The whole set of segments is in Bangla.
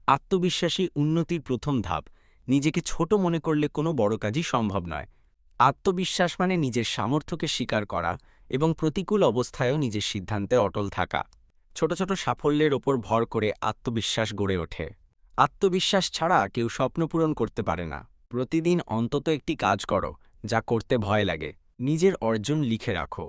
আত্মবিশ্বাসী উন্নতির প্রথম ধাপ। নিজেকে ছোট মনে করলে কোনো বড় কাজই সম্ভব নয়। আত্মবিশ্বাস মানে নিজের সামর্থ্যকে স্বীকার করা এবং প্রতিকূল অবস্থায়ও নিজের সিদ্ধান্তে অটল থাকা। ছোট ছোট সাফল্যের ওপর ভর করে আত্মবিশ্বাস গড়ে ওঠে। আত্মবিশ্বাস ছাড়া কেউ স্বপ্ন পূরণ করতে পারে না। প্রতিদিন অন্তত একটি কাজ করো যা করতে ভয় লাগে। নিজের অর্জন লিখে রাখো।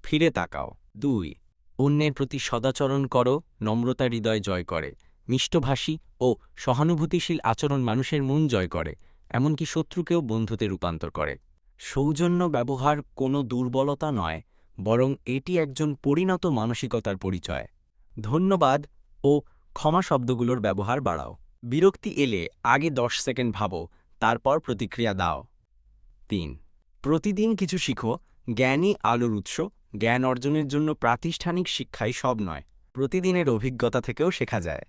ফিরে তাকাও। 2. অন্যের প্রতি সদাচরণ করো। নম্রতা হৃদয় জয় করে। মিষ্টভাষী ও সহানুভূতিশীল আচরণ মানুষের মন জয় করে, এমনকি শত্রুকেও বন্ধুতে রূপান্তর করে। সৌজন্য ব্যবহার কোনো দুর্বলতা নয়, বরং এটি একজন পরিণত মানসিকতার পরিচয়। ধন্যবাদ ও ক্ষমা শব্দগুলোর ব্যবহার বাড়াও। বিরক্তি এলে আগে 10 সেকেন্ড ভাবো, তারপর প্রতিক্রিয়া দাও। 3. প্রতিদিন কিছু শিখো। জ্ঞানই আলোর উৎস। জ্ঞান অর্জনের জন্য প্রাতিষ্ঠানিক শিক্ষাই সব নয়, প্রতিদিনের অভিজ্ঞতা থেকেও শেখা যায়।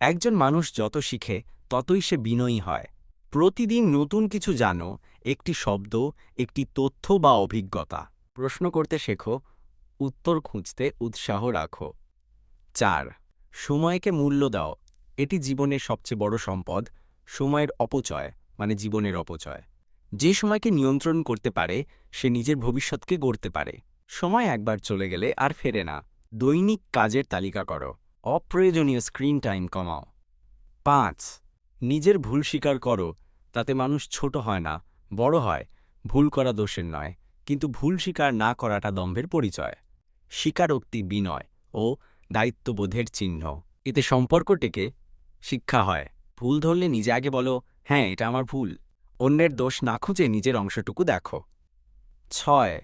একজন মানুষ যত শিখে ততই সে বিনয়ী হয়। প্রতিদিন নতুন কিছু জানো, একটি শব্দ, একটি তথ্য বা অভিজ্ঞতা। প্রশ্ন করতে শেখো, উত্তর খুঁজতে উৎসাহ রাখো। 4. সময়কে মূল্য দাও। এটি জীবনের সবচেয়ে বড় সম্পদ। সময়ের অপচয় মানে জীবনের অপচয়। যে সময়কে নিয়ন্ত্রণ করতে পারে সে নিজের ভবিষ্যৎকে গড়তে পারে। সময় একবার চলে গেলে আর ফেরে না। দৈনিক কাজের তালিকা করো। অপ্রয়োজনীয় স্ক্রিন টাইম কমাও। 5. নিজের ভুল স্বীকার করো। তাতে মানুষ ছোট হয় না, বড় হয়। ভুল করা দোষের নয়, কিন্তু ভুল স্বীকার না করাটা দম্ভের পরিচয়। স্বীকারোক্তি বিনয় ও দায়িত্ববোধের চিহ্ন। এতে সম্পর্ক টেকে, শিক্ষা হয়। ভুল ধরলে নিজে আগে বলো, হ্যাঁ এটা আমার ভুল। অন্যের দোষ না খুঁজে নিজের অংশটুকু দেখো। 6.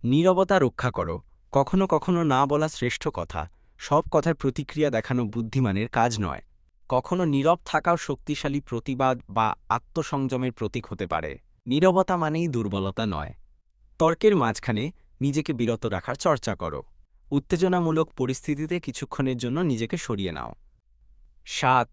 নীরবতা রক্ষা করো। কখনো কখনো না বলা শ্রেষ্ঠ কথা। সব কথার প্রতিক্রিয়া দেখানো বুদ্ধিমানের কাজ নয়। কখনো নীরব থাকাও শক্তিশালী প্রতিবাদ বা আত্মসংযমের প্রতীক হতে পারে। নীরবতা মানেই দুর্বলতা নয়। তর্কের মাঝখানে নিজেকে বিরত রাখার চর্চা করো। উত্তেজনামূলক পরিস্থিতিতে কিছুক্ষণের জন্য নিজেকে সরিয়ে নাও। 7.